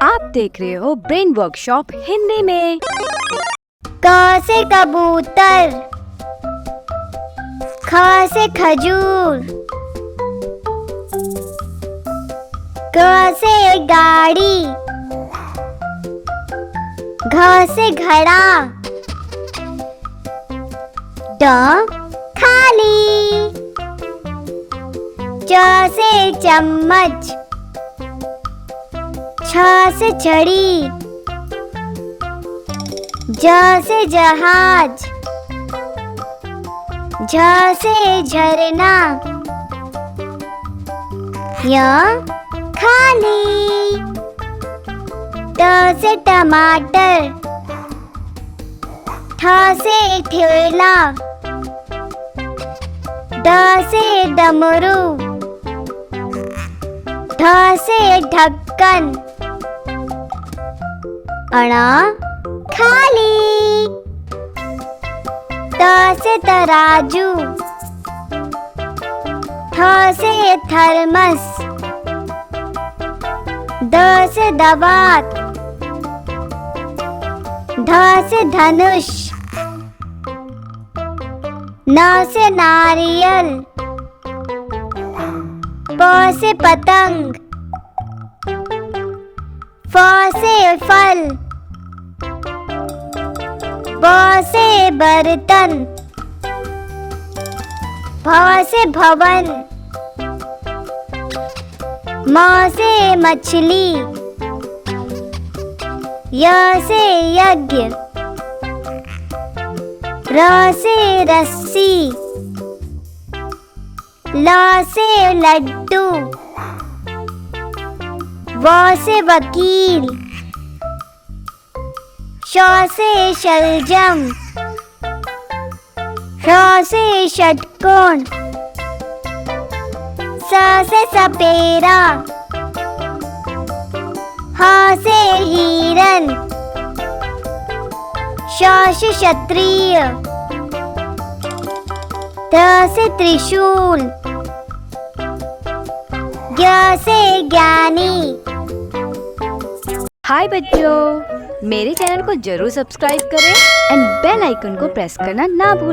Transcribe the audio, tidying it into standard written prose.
आप देख रहे हो ब्रेन वर्कशॉप हिंदी में। क से कबूतर, ख से खजूर, ग से गाड़ी, घ से घड़ा, ड खाली, च से चम्मच, छ से छड़ी, ज से जहाज, झ से झरना, य खाली, ट से टमाटर, ठ से ठेला, ड से डमरू, ढ से ढक्कन, अणा खाली, त से तराजू, थ से थर्मस, द से दवात, ध से धनुष, न से नारियल, प से पतंग, फ से फल, ब से बर्तन, भ से भवन, म से मछली, य से यज्ञ, र से रस्सी, ल से लड्डू, व से वकील, श से शलजम, ष से षटकोण, स से सपेरा, ह से हिरन, श से क्षत्रिय, ध से त्रिशूल, ज्ञ से ज्ञानी। हाय बच्चों, मेरे चैनल को जरूर सब्सक्राइब करें एंड बेल आइकन को प्रेस करना ना भूलें।